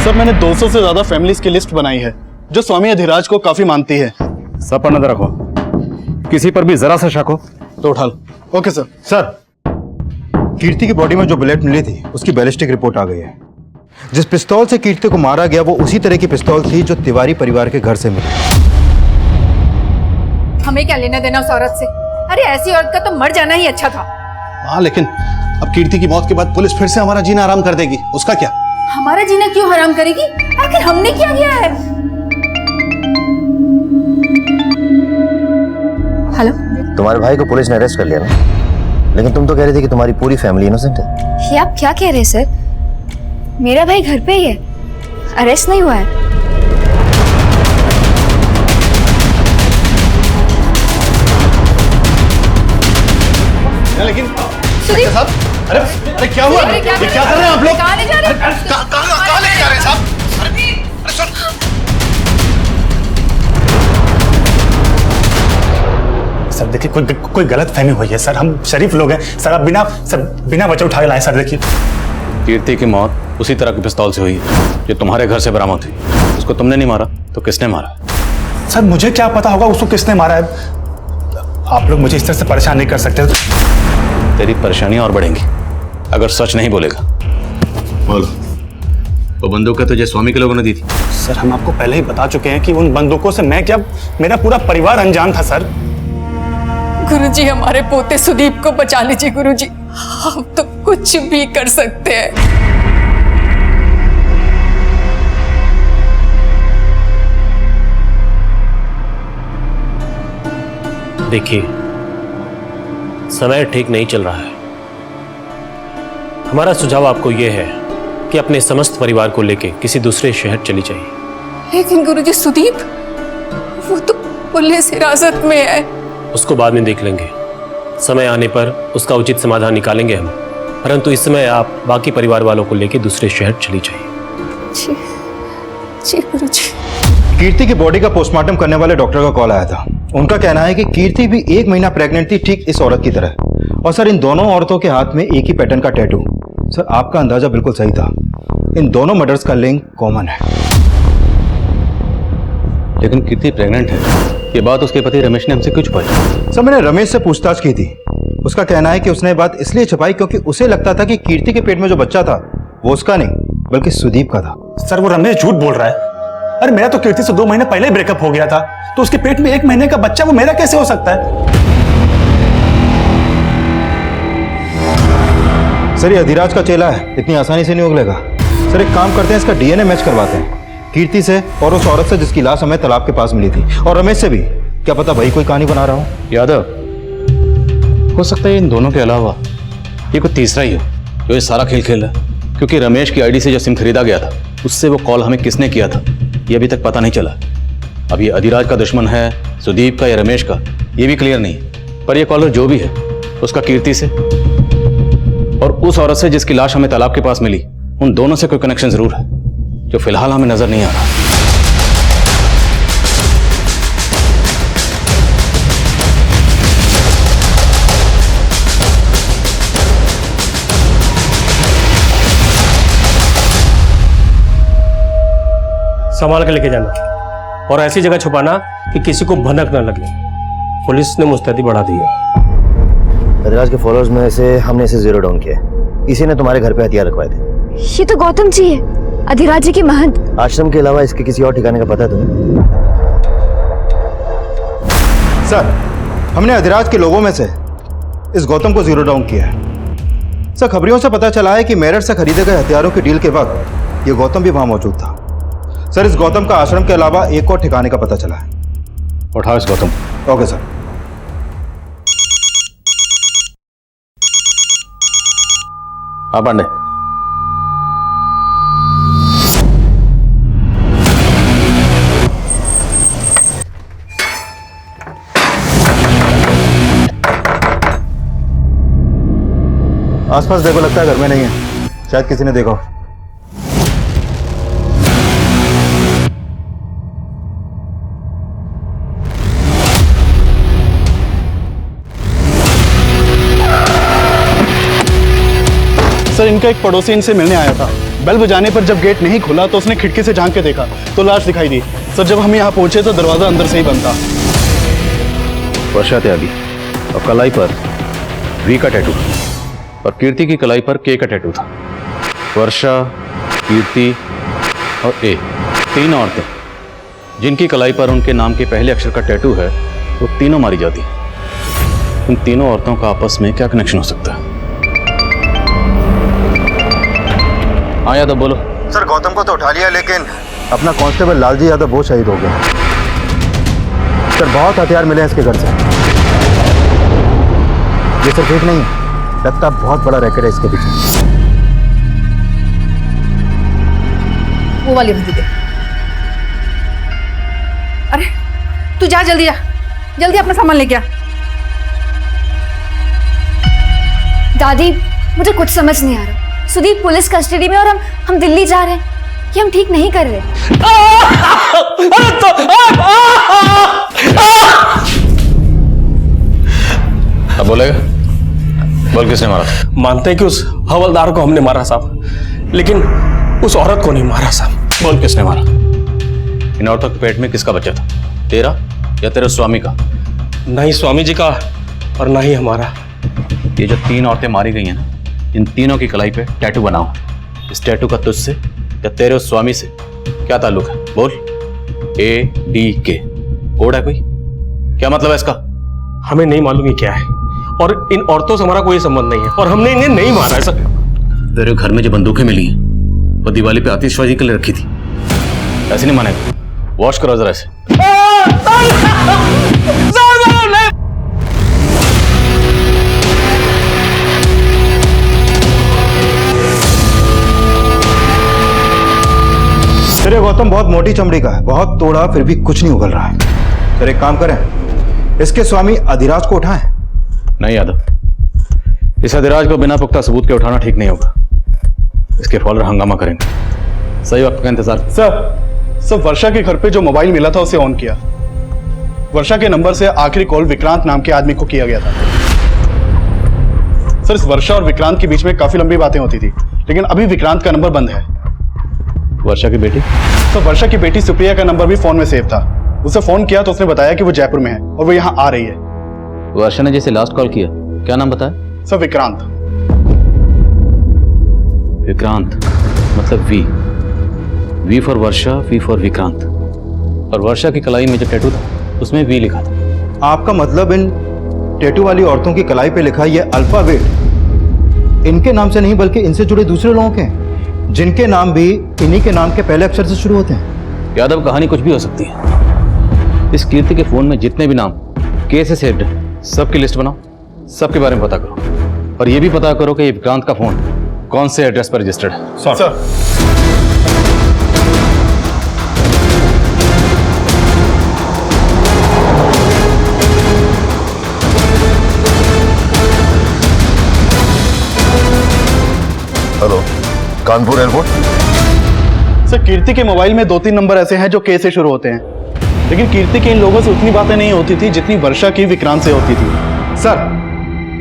सर, मैंने 200 से ज्यादा फैमिलीज की लिस्ट बनाई है जो स्वामी अधिराज को काफी मानती है। सब पर नजर रखो, किसी पर भी जरा सा शक हो तो उठा लो। Okay sir. सर, कीर्ति की बॉडी में जो बुलेट मिली थी उसकी बैलिस्टिक रिपोर्ट आ गई है। जिस पिस्तौल से कीर्ति को मारा गया वो उसी तरह की पिस्तौल थी जो तिवारी परिवार के घर से मिली। हमें क्या लेना देना उस औरत से? अरे ऐसी औरत का तो मर जाना ही अच्छा था। हाँ, लेकिन अब कीर्ति की मौत के बाद पुलिस फिर से हमारा जीना आराम कर देगी, उसका क्या? हमारा जीना क्यों हराम करेगी? आखिर हमने क्या किया है? हेलो, तुम्हारे भाई को पुलिस ने अरेस्ट कर लिया ना, लेकिन तुम तो कह रही थी कि तुम्हारी पूरी फैमिली इनोसेंट है। ये आप क्या कह रहे हैं सर? मेरा भाई घर पे ही है, अरेस्ट नहीं हुआ है। लेकिन सुदीप साहब, अरे अरे क्या हुआ? ये क्या कर रहे हैं आप लोग? कहाँ ले जा रहे हैं? कहाँ लेके जा रहे हैं साहब? अरे सुन, सर देखिए कोई गलत फहमी हुई है सर, हम शरीफ लोग हैं सर, आप बिना वजह उठा के लाए सर। देखिए कीर्ति की मौत उसी तरह की पिस्तौल से हुई है जो तुम्हारे घर से बरामद हुई। उसको तुमने नहीं मारा तो किसने मारा? सर मुझे क्या पता होगा उसको किसने मारा है, आप लोग मुझे इस तरह से परेशान नहीं कर सकते। तेरी परेशानियां और बढ़ेंगी अगर सच नहीं बोलेगा। बोलो, वो बंदूकें तुझे स्वामी के लोगों ने दी थी? सर हम आपको पहले ही बता चुके हैं कि उन बंदूकों से मैं क्या, मेरा पूरा परिवार अनजान था सर। गुरुजी हमारे पोते सुदीप को बचा लीजिए गुरुजी, हम तो कुछ भी कर सकते हैं। देखिए समय ठीक नहीं चल रहा है, हमारा सुझाव आपको यह है कि अपने समस्त परिवार को लेकर किसी दूसरे शहर चली जाइए। लेकिन गुरुजी सुदीप वो तो पुलिस हिरासत में है। उसको बाद में देख लेंगे, समय आने पर उसका उचित समाधान निकालेंगे हम, परंतु इस समय आप बाकी परिवार वालों को लेकर दूसरे शहर चली जाइए। जी गुरुजी। कीर्ति की बॉडी का पोस्टमार्टम करने वाले डॉक्टर का कॉल आया था। उनका कहना है कि कीर्ति भी 1 महीना प्रेग्नेंट थी, ठीक इस औरत की तरह। और सर इन दोनों औरतों के हाथ में एक ही पैटर्न का टैटू। सर आपका अंदाजा बिल्कुल सही था, इन दोनों मर्डर्स का लिंक कॉमन है। लेकिन कीर्ति प्रेग्नेंट है, ये बात उसके पति रमेश ने हमसे क्यों छुपाई? सर मैंने रमेश से पूछताछ की थी, उसका कहना है कि उसने बात इसलिए छुपाई क्योंकि उसे लगता था कि कीर्ति के पेट में जो बच्चा था वो उसका नहीं बल्कि सुदीप का था। सर वो रमेश झूठ बोल रहा है। अरे मेरा तो कीर्ति से 2 महीने पहले ही ब्रेकअप हो गया था, तो उसके पेट में 1 महीने का बच्चा वो मेरा कैसे हो सकता है? सर ये अधिराज का चेला है, इतनी आसानी से नहीं उगलेगा। सर एक काम करते हैं, इसका डीएनए मैच करवाते हैं कीर्ति से और उस औरत से जिसकी लाश हमें तालाब के पास मिली थी, और रमेश से भी। क्या पता भाई कोई कहानी बना रहा हूँ। यादव, हो सकता है इन दोनों के अलावा ये कोई तीसरा ही हो जो ये सारा खेल खेल रहा है, क्योंकि रमेश की आईडी से जो सिम खरीदा गया था उससे वो कॉल हमें किसने किया था ये अभी तक पता नहीं चला। अब ये अधिराज का दुश्मन है, सुदीप का या रमेश का, ये भी क्लियर नहीं है। पर ये कॉलर जो भी है उसका कीर्ति से और उस औरत से जिसकी लाश हमें तालाब के पास मिली, उन दोनों से कोई कनेक्शन जरूर है जो फिलहाल हमें नजर नहीं आ रहा। संभाल के लेके जाना और ऐसी जगह छुपाना कि किसी को भनक न लगे। पुलिस ने मुस्तैदी बढ़ा दी है। अधिराज के फॉलोअर्स में से हमने इसे 0 डाउन किया, इसी ने तुम्हारे घर पे हथियार रखवाए थे। ये तो गौतम जी है, अधिराज जी के महंत। आश्रम के अलावा इसके किसी और ठिकाने का पता है तुम्हें? सर हमने अधिराज के लोगों में से इस गौतम को 0 डाउन किया है। सर खबरियों से पता चला है कि मेरठ से खरीदे गए हथियारों की डील के वक्त ये गौतम भी वहां मौजूद था। सर इस गौतम का आश्रम के अलावा एक और ठिकाने का पता चला है। उठाओ इस गौतम। Okay sir. हाँ पांडे, आसपास देखो, लगता है घर में नहीं है, शायद किसी ने देखा हो। सर इनका एक पड़ोसी इनसे मिलने आया था। बेल बजाने पर जब गेट नहीं खुला तो उसने खिड़की से झांक के देखा तो लाश दिखाई दी। सर जब हम यहाँ पहुंचे तो दरवाजा अंदर से ही बंद था। वर्षा त्यागी और कलाई पर वी का टैटू और कीर्ति की कलाई पर के का टैटू था। वर्षा, कीर्ति और ए, 3 औरतें जिनकी कलाई पर उनके नाम के पहले अक्षर का टैटू है, वो तीनों मारी जाती हैं। उन तीनों औरतों का आपस में क्या कनेक्शन हो सकता है? हाँ यादव बोलो। सर गौतम को तो उठा लिया, लेकिन अपना कांस्टेबल लालजी यादव वो शहीद हो गया। सर बहुत हथियार मिले हैं इसके घर से। ये सर ठीक नहीं है, लगता बहुत बड़ा रैकेट है इसके पीछे। वो वाली बंदी दे। अरे तू जा, जल्दी जा, जल्दी अपना सामान लेके आ। दादी मुझे कुछ समझ नहीं आ रहा। सुदीप पुलिस कस्टडी में और हम दिल्ली जा रहे हैं। ये हम ठीक नहीं कर रहे। अब बोलेगा? बोल किसने मारा? मानते हैं कि उस हवलदार को हमने मारा साहब, लेकिन उस औरत को नहीं मारा साहब। बोल किसने मारा? इन औरतों के पेट में किसका बच्चा था? तेरा या तेरे स्वामी का? नहीं स्वामी जी का और ना ही हमारा। ये जो 3 औरतें मारी गई हैं ना, इन तीनों की कलाई पे टैटू बनाओ। इस टैटू का तुझसे या तेरे उस स्वामी से क्या ताल्लुक है? बोल। ADK कोड है कोई? क्या मतलब है इसका? हमें नहीं मालूम ये क्या है, और इन औरतों से हमारा कोई संबंध नहीं है, और हमने इन्हें नहीं मारा है सर। तेरे घर में जो बंदूकें मिली हैं वो दिवाली पे आतिशबाजी के लिए रखी थी, ऐसे नहीं मानेगा। वॉश करो जरा इसे। तेरे गौतम बहुत मोटी चमड़ी का है, बहुत तोड़ा फिर भी कुछ नहीं उगल रहा है। तेरे एक काम करें, इसके स्वामी अधिराज को उठाएं। नहीं यादव, इस अधिराज को बिना पुख्ता सबूत के उठाना ठीक नहीं होगा। इसके फॉलोअर हंगामा करेंगे। सही वक्त का इंतजार। सर वर्षा के घर पे जो मोबाइल मिला था उसे ऑन किया। वर्षा के नंबर से आखिरी कॉल विक्रांत नाम के आदमी को किया गया था। सर इस वर्षा और विक्रांत के बीच में काफी लंबी बातें होती थी, लेकिन अभी विक्रांत का नंबर बंद है। वर्षा की बेटी? तो वर्षा की बेटी सुप्रिया का नंबर भी फोन में सेव था। उसे फोन किया तो उसने बताया कि वो जयपुर में है और वो यहाँ आ रही है। वर्षा ने जैसे लास्ट कॉल किया, क्या नाम बताया? सर विक्रांत। विक्रांत मतलब V for Varsha, V for Vikrant. और वर्षा की कलाई में जो टैटू था उसमें वी लिखा था। आपका मतलब इन टैटू वाली औरतों की कलाई पे लिखा ये अल्फाबेट इनके नाम से नहीं बल्कि इनसे जुड़े दूसरे लोगों के हैं, जिनके नाम भी इन्हीं के नाम के पहले अक्षर से शुरू होते हैं। यादव कहानी कुछ भी हो सकती है। इस कीर्ति के फोन में जितने भी नाम के से सेव्ड है सबकी लिस्ट बनाओ, सबके बारे में पता करो, और ये भी पता करो कि ये विक्रांत का फोन कौन से एड्रेस पर रजिस्टर्ड है। Sir hello, Kanpur airport. Sir Kirti के मोबाइल में 2-3 नंबर ऐसे हैं जो के से शुरू होते हैं, लेकिन कीर्ति के इन लोगों से उतनी बातें नहीं होती थी जितनी वर्षा की विक्रांत से होती थी। सर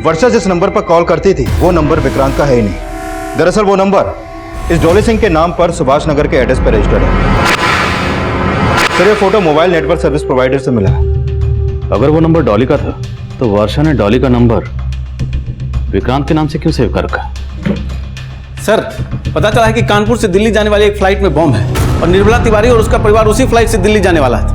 वर्षा जिस नंबर पर कॉल करती थी वो नंबर विक्रांत का है ही नहीं। दरअसल वो नंबर इस डॉली सिंह के नाम पर सुभाष नगर के एड्रेस पर रजिस्टर्ड है। सर ये photo mobile network service provider से मिला है। अगर वो नंबर डॉली का था तो वर्षा ने डॉली का नंबर विक्रांत के नाम से क्यों सेव कर रखा है? सर पता चला है कि कानपुर से दिल्ली जाने वाली एक फ्लाइट में बॉम्ब है और निर्मला तिवारी और उसका परिवार उसी फ्लाइट से दिल्ली जाने वाला है।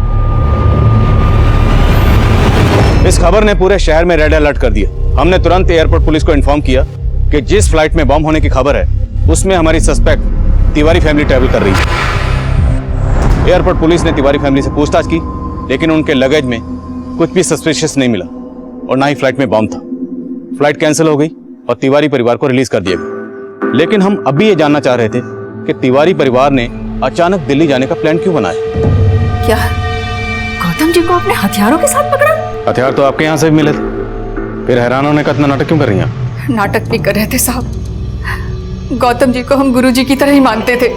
इस खबर ने पूरे शहर में रेड अलर्ट कर दिया। हमने तुरंत एयरपोर्ट पुलिस को इन्फॉर्म किया कि जिस फ्लाइट में बॉम्ब होने की खबर है उसमें हमारी सस्पेक्ट तिवारी फैमिली ट्रैवल कर रही है। एयरपोर्ट पुलिस ने तिवारी फैमिली से पूछताछ की, लेकिन उनके लगेज में कुछ भी सस्पिशियस नहीं मिला और ना ही फ्लाइट में बॉम्ब था। फ्लाइट कैंसिल हो गई और तिवारी परिवार को रिलीज कर दिया गया। लेकिन हम अभी ये जानना चाह रहे थे कि तिवारी परिवार ने अचानक दिल्ली जाने का प्लान क्यों बनाया? क्या गौतम जी को आपने हथियारों के साथ पकड़ा? हथियार तो आपके यहाँ से भी मिले थे, फिर हैरान होने का इतना नाटक क्यों कर रही हैं? नाटक नहीं कर रहे थे साहब। गौतम जी को हम गुरुजी की तरह ही मानते थे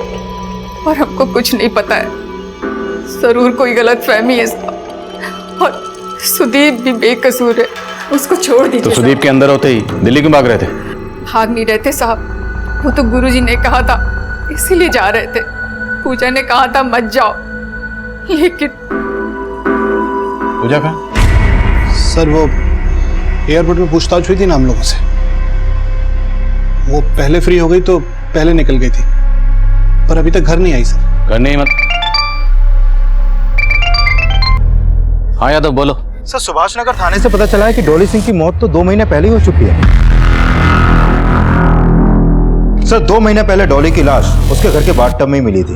और हमको कुछ नहीं पता है। जरूर कोई गलत फहमी है साहब, और सुदीप भी बेकसूर है, उसको छोड़ दीजिए। तो सुदीप के अंदर होते ही दिल्ली क्यों भाग रहे थे? भाग नहीं रहे थे साहब, वो तो गुरुजी ने कहा था इसीलिए जा रहे थे। पूजा ने कहा था मत जाओ, लेकिन पूजा कहाँ? सर वो एयरपोर्ट में पूछताछ हुई थी ना हम लोगों से, वो पहले फ्री हो गई तो पहले निकल गई थी, पर अभी तक घर नहीं आई सर। घर नहीं? मत। हाँ यादव बोलो। सर सुभाष नगर थाने से पता चला है कि डॉली सिंह की मौत तो 2 महीने पहले ही हो चुकी है। सर 2 महीने पहले डॉली की लाश उसके घर के बाथटब में ही मिली थी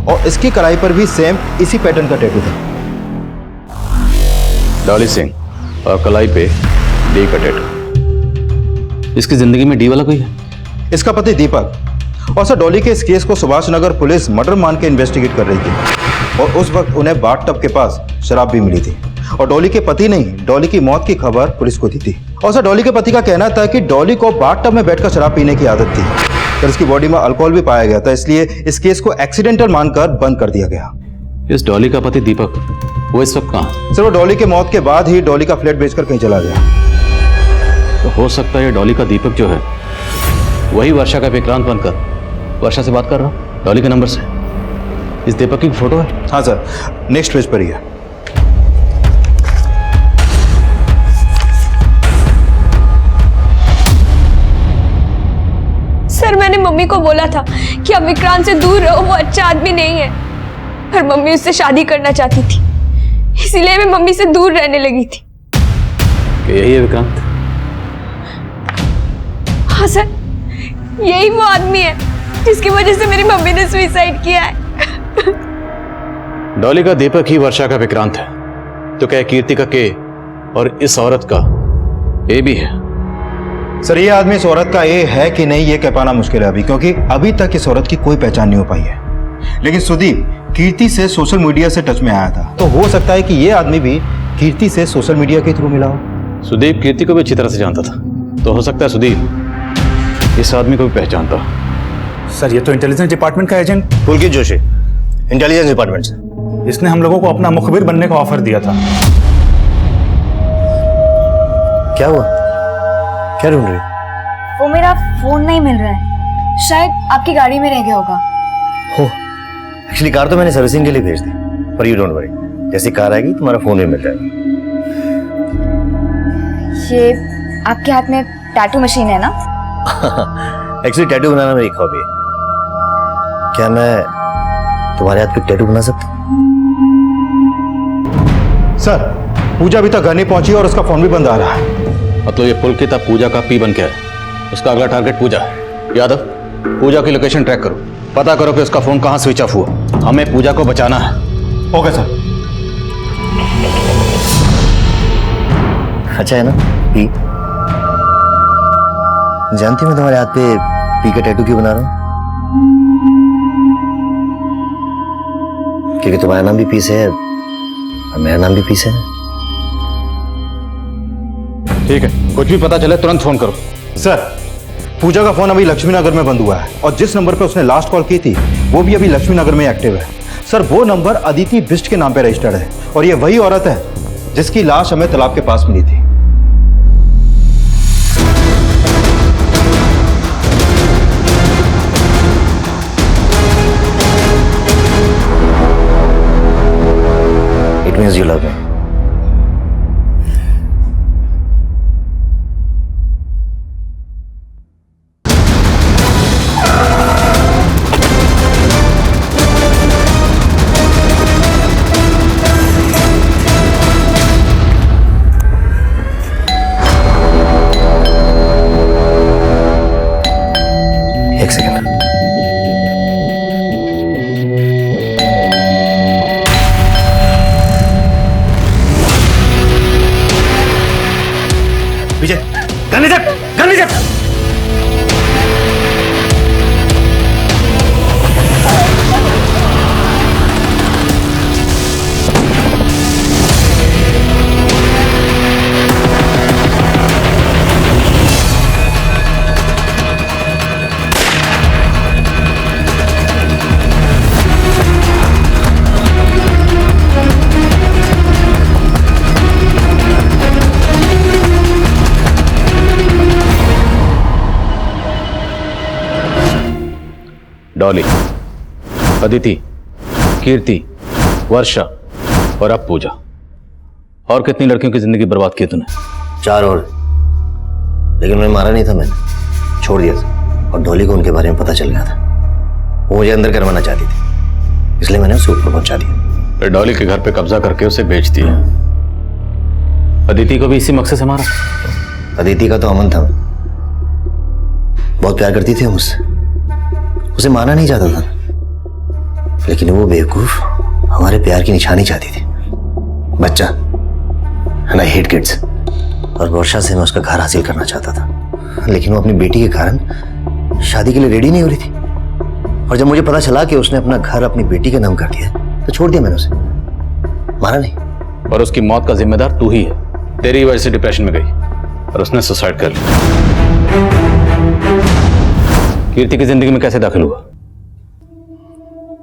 और इसकी कलाई पर भी सेम इसी पैटर्न का टैटू था। डॉली सिंह और कलाई पे डी का टैटू। इसकी जिंदगी में डी वाला कोई है? इसका पति दीपक। और सर डॉली के इस केस को सुभाष नगर पुलिस मर्डर मान के इन्वेस्टिगेट कर रही थी और उस वक्त उन्हें बाथटब के पास शराब भी मिली थी और डॉली के पति ने डॉली की मौत की खबर पुलिस को दी थी। और सर डॉली के पति का कहना था कि डॉली को बाथटब में बैठकर शराब पीने की आदत थी। सर उसकी बॉडी में अल्कोहल भी पाया गया था, इसलिए इस केस को एक्सीडेंटल मानकर बंद कर दिया गया। इस डॉली का पति दीपक, वो इस वक्त कहाँ? सर वो डॉली के मौत के बाद ही डॉली का फ्लैट बेचकर कहीं चला गया। तो हो सकता है ये डॉली का दीपक जो है वही वर्षा का विक्रांत बनकर वर्षा से बात कर रहा हूँ डॉली के नंबर से। इस दीपक की फोटो है? हाँ सर, नेक्स्ट पेज पर ही है। सर मैंने मम्मी को बोला था कि अब विक्रांत से दूर रहो, वो अच्छा आदमी नहीं है, पर मम्मी उससे शादी करना चाहती थी, इसीलिए मैं मम्मी से दूर रहने लगी थी। यही है विक्रांत? हाँ सर, यही वो आदमी है जिसकी वजह से मेरी मम्मी ने सुसाइड किया है। डॉली का दीपक ही वर्षा का विक्रांत है, तो क्या कीर्ति का के और इस औरत का ए भी है? सर ये आदमी इस औरत का ए है कि नहीं ये कह पाना मुश्किल है अभी, क्योंकि अभी तक इस औरत की कोई पहचान नहीं हो पाई है। लेकिन सुदीप कीर्ति से सोशल मीडिया से टच में आया था, तो हो सकता है कि ये आदमी भी कीर्ति से सोशल मीडिया के थ्रू मिला हो। सुदीप कीर्ति को भी अच्छी तरह से जानता था, तो हो सकता है सुदीप इस आदमी को भी पहचानता। सर ये तो इंटेलिजेंस डिपार्टमेंट का एजेंट पुलकित जोशी, इंटेलिजेंस डिपार्टमेंट से। इसने हम लोगों को अपना मुखबिर बनने का ऑफर दिया था। क्या हुआ? क्या ढूंढ रही? वो मेरा फोन नहीं मिल रहा है, शायद आपकी गाड़ी में रह गया होगा। हो, एक्चुअली कार तो मैंने सर्विसिंग के लिए भेज दी, पर यू डोंट वरी, जैसी कार आएगी तुम्हारा फोन भी मिल जाएगा। ये आपके हाथ में टैटू मशीन है ना? एक्चुअली टैटू बनाना मेरी हॉबी है। क्या मैं तुम्हारे हाथ पे टैटू बना सकता हूँ? सर पूजा अभी तक घर नहीं पहुंची और उसका फोन भी बंद आ रहा है। मतलब ये पुलकित अब पूजा का पी बन के है, उसका अगला टारगेट पूजा है। यादव पूजा की लोकेशन ट्रैक करो, पता करो कि उसका फोन कहां स्विच ऑफ हुआ, हमें पूजा को बचाना है। Okay sir. अच्छा है ना पी? जानती हूँ मैं तुम्हारे हाथ पे पी का टैटू क्यों बना रहा हूँ? क्योंकि तुम्हारा नाम भी पी से है और मेरा नाम भी पी से है। ठीक है, कुछ भी पता चले तुरंत फोन करो। सर पूजा का फोन अभी लक्ष्मीनगर में बंद हुआ है और जिस नंबर पे उसने लास्ट कॉल की थी वो भी अभी लक्ष्मीनगर में एक्टिव है। सर वो नंबर अदिति बिष्ट के नाम पे रजिस्टर्ड है और ये वही औरत है जिसकी लाश हमें तालाब के पास मिली थी। It means you love me. एक सेकंड। विजय गन लीजिए, गन लीजिए। डॉली, अदिति, कीर्ति, वर्षा और अब पूजा। और कितनी लड़कियों की जिंदगी बर्बाद की तूने? 4 और, लेकिन उन्हें मारा नहीं था, मैंने छोड़ दिया था। और डॉली को उनके बारे में पता चल गया था, वो मुझे अंदर करवाना चाहती थी, इसलिए मैंने उसे ऊपर पहुंचा दिया। फिर डॉली के घर पे कब्जा करके उसे बेच दिया। अदिति को भी इसी मकसद से मारा? अदिति का तो अमन था, बहुत प्यार करती थी मुझसे, उसे मारना नहीं चाहता था, लेकिन वो बेवकूफ हमारे प्यार की निशानी चाहती थी। बच्चा, एंड आई हेट किड्स। और वर्षा से मैं उसका घर हासिल करना चाहता था, लेकिन वो अपनी बेटी के कारण शादी के लिए रेडी नहीं हो रही थी। और जब मुझे पता चला कि उसने अपना घर अपनी बेटी के नाम कर दिया तो छोड़ दिया मैंने उसे, मारा नहीं। और उसकी मौत का जिम्मेदार तू ही है, तेरी वजह से डिप्रेशन में गई। और उसने सुसाइड कर लिया। कीर्ति की जिंदगी में कैसे दाखिल हुआ?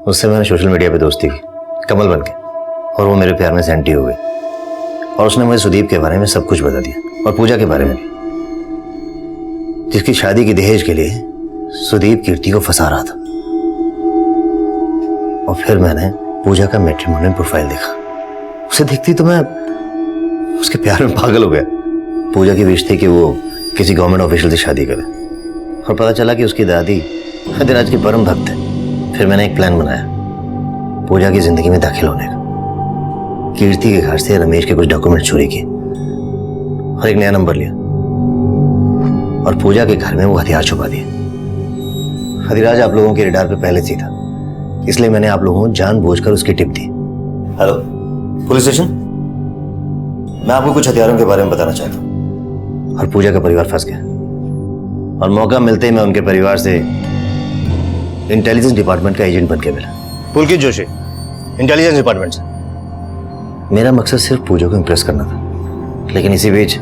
उससे मैंने सोशल मीडिया पे दोस्ती की, कमल बन के, और वो मेरे प्यार में सेंटी हो गई। और उसने मुझे सुदीप के बारे में सब कुछ बता दिया, और पूजा के बारे में भी, जिसकी शादी की दहेज के लिए सुदीप कीर्ति को फंसा रहा था। और फिर मैंने पूजा का मैट्रिमोनियल प्रोफाइल देखा। उसे देखती तो मैं उसके प्यार में पागल हो गया। पूजा की विश थी कि वो किसी गवर्नमेंट ऑफिशियल से शादी करे, और पता चला कि उसकी दादी अधिराज की परम भक्त है। फिर मैंने एक प्लान बनाया पूजा की जिंदगी में दाखिल होने का। कीर्ति के घर से रमेश के कुछ डॉक्यूमेंट चोरी किए और एक नया नंबर लिया, और पूजा के घर में वो हथियार छुपा दिए। अधिराज आप लोगों के रडार पे पहले से ही था, इसलिए मैंने आप लोगों को जानबूझकर उसकी टिप दी। हेलो पुलिस स्टेशन, मैं आपको कुछ हथियारों के बारे में बताना चाहता हूँ। और पूजा का परिवार फंस गया, और मौका मिलते ही मैं उनके परिवार से इंटेलिजेंस डिपार्टमेंट का एजेंट बन के मिला। पुलकित जोशी, इंटेलिजेंस डिपार्टमेंट से। मेरा मकसद सिर्फ पूजा को इंप्रेस करना था, लेकिन इसी बीच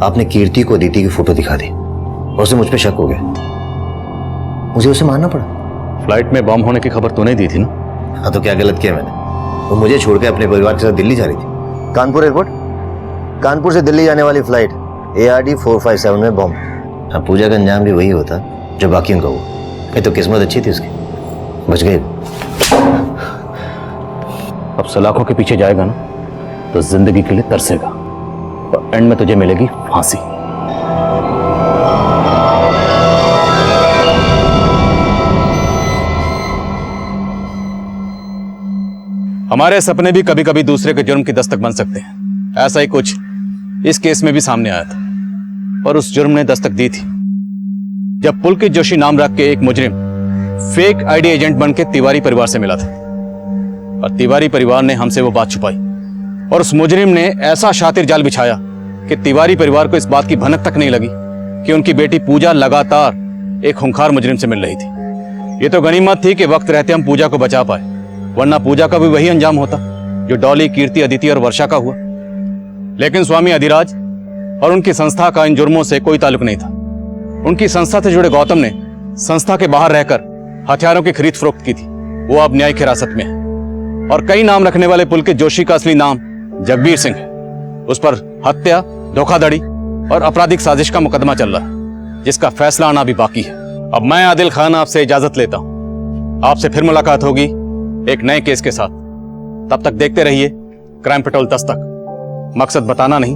आपने कीर्ति को अदिति की फोटो दिखा दी और उसे मुझ पे शक हो गया। मुझे उसे मारना पड़ा। फ्लाइट में बम होने की खबर तूने दी थी ना? हाँ, तो क्या गलत किया मैंने? वो मुझे छोड़कर अपने परिवार के साथ दिल्ली जा रही थी। कानपुर एयरपोर्ट, कानपुर से दिल्ली जाने वाली फ्लाइट ARD 457 में बम। हाँ, पूजा का अंजाम भी वही होता जो बाकियों का हुआ। ये तो किस्मत अच्छी थी उसकी, बच गई। अब सलाखों के पीछे जाएगा ना तो जिंदगी के लिए तरसेगा, और एंड में तुझे मिलेगी फांसी। हमारे सपने भी कभी कभी दूसरे के जुर्म की दस्तक बन सकते हैं। ऐसा ही कुछ इस केस में भी सामने आया था, और उस जुर्म ने दस्तक दी थी जब पुलकित जोशी नाम रख के एक मुजरिम फेक आईडी एजेंट बन के तिवारी परिवार से मिला था, और तिवारी परिवार ने हमसे वो बात छुपाई, और उस मुजरिम ने ऐसा शातिर जाल बिछाया कि तिवारी परिवार को इस बात की भनक तक नहीं लगी कि उनकी बेटी पूजा लगातार एक खूंखार मुजरिम से मिल रही थी। ये तो गनीमत थी कि वक्त रहते हम पूजा को बचा पाए, वरना पूजा का भी वही अंजाम होता जो डॉली, कीर्ति, अदिति और वर्षा का हुआ। लेकिन स्वामी अधिराज और उनकी संस्था का इन जुर्मों से कोई ताल्लुक नहीं था। उनकी संस्था से जुड़े गौतम ने संस्था के बाहर रहकर हथियारों की खरीद फरोख्त की थी। वो अब न्यायिक हिरासत में है, और कई नाम रखने वाले पुलकित जोशी का असली नाम जगबीर सिंह है। उस पर हत्या, धोखाधड़ी और आपराधिक साजिश का मुकदमा चल रहा है, जिसका फैसला आना भी बाकी है। अब मैं आदिल खान आपसे इजाजत लेता हूं। आपसे फिर मुलाकात होगी एक नए केस के साथ। तब तक देखते रहिए क्राइम पेट्रोल दस्तक। मकसद बताना नहीं,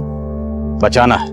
बचाना है।